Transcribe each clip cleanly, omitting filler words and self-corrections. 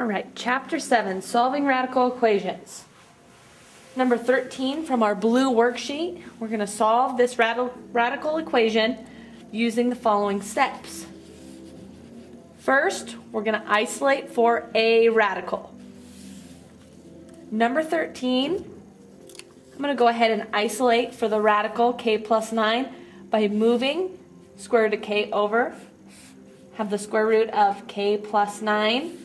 All right, Chapter 7, Solving Radical Equations. Number 13 from our blue worksheet, we're going to solve this radical equation using the following steps. First, we're going to isolate for a radical. Number 13, I'm going to go ahead and isolate for the radical k plus 9 by moving square root of k over. Have the square root of k plus 9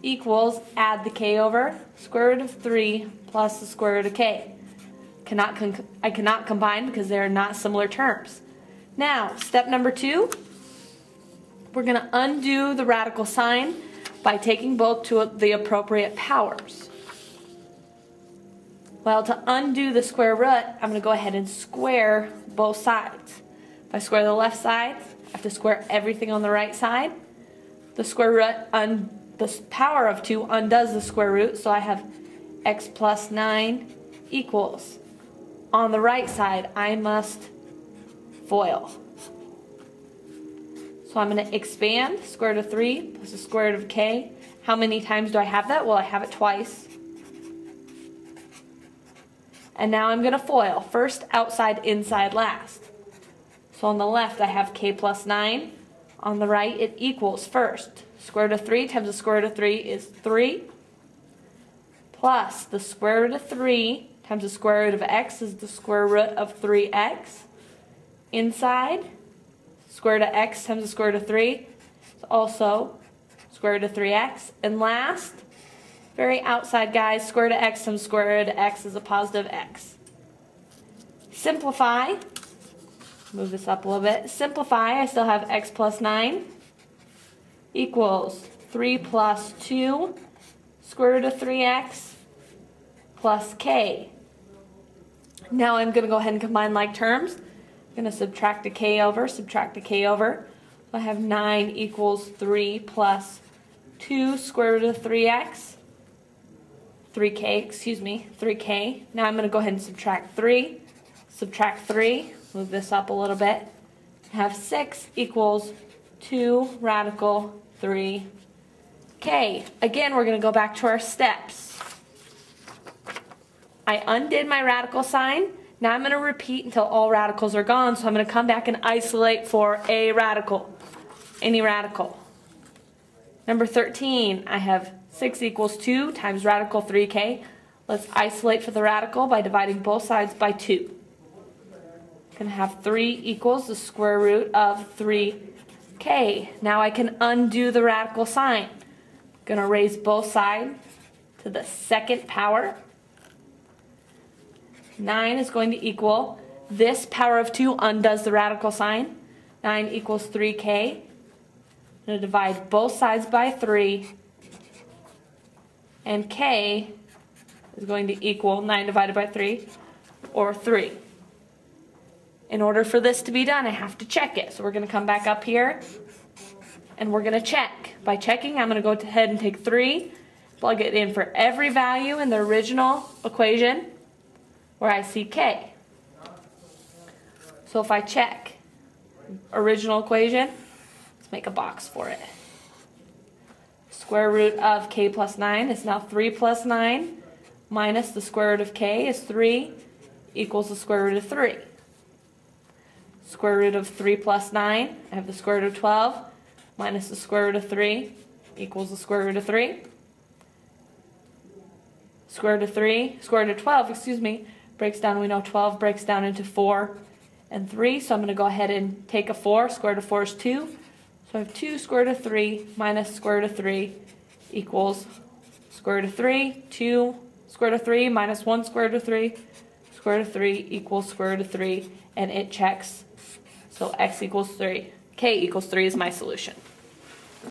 equals, add the k over, square root of 3 plus the square root of k. I cannot combine because they are not similar terms. Now, step number 2, we're going to undo the radical sign by taking both to the appropriate powers. Well, to undo the square root, I'm going to go ahead and square both sides. If I square the left side, I have to square everything on the right side. The square root, the power of 2 undoes the square root, so I have x plus 9 equals. On the right side, I must FOIL. So I'm going to expand square root of 3 plus the square root of k. How many times do I have that? Well, I have it twice. And now I'm going to FOIL. First, outside, inside, last. So on the left, I have k plus 9. On the right, it equals first. Square root of 3 times the square root of 3 is 3. Plus the square root of 3 times the square root of x is the square root of 3x. Inside, square root of x times the square root of 3 is also square root of 3x. And last, very outside, guys, square root of x times square root of x is a positive x. Simplify. Move this up a little bit. Simplify, I still have x plus 9 equals 3 plus 2 square root of 3x plus k. Now I'm going to go ahead and combine like terms. I'm going to subtract a k over, subtract a k over. So I have 9 equals 3 plus 2 square root of 3x. 3k. Now I'm going to go ahead and subtract 3. Subtract 3. Move this up a little bit. I have 6 equals 2 radical 3k. Again, we're going to go back to our steps. I undid my radical sign. Now I'm going to repeat until all radicals are gone. So I'm going to come back and isolate for a radical. Any radical. Number 13, I have 6 equals 2 times radical 3k. Let's isolate for the radical by dividing both sides by 2. I'm going to have 3 equals the square root of 3k. Now I can undo the radical sign. I'm going to raise both sides to the second power. 9 is going to equal, this power of 2 undoes the radical sign. 9 equals 3k. I'm going to divide both sides by 3. And k is going to equal 9 divided by 3, or 3. In order for this to be done, I have to check it. So we're going to come back up here, and we're going to check. By checking, I'm going to go ahead and take 3, plug it in for every value in the original equation where I see k. So if I check original equation, let's make a box for it. Square root of k plus 9 is now 3 plus 9 minus the square root of k is 3 equals the square root of 3. Square root of 3 plus 9, I have the square root of 12 minus the square root of 3 equals the square root of 3. Square root of 12, breaks down, we know 12 breaks down into 4 and 3, so I'm going to go ahead and take a 4. Square root of 4 is 2. So I have 2 square root of 3 minus square root of 3 equals square root of 3, 2 square root of 3 minus 1 square root of 3, square root of 3 equals square root of 3, and it checks. So x equals 3, k equals 3 is my solution.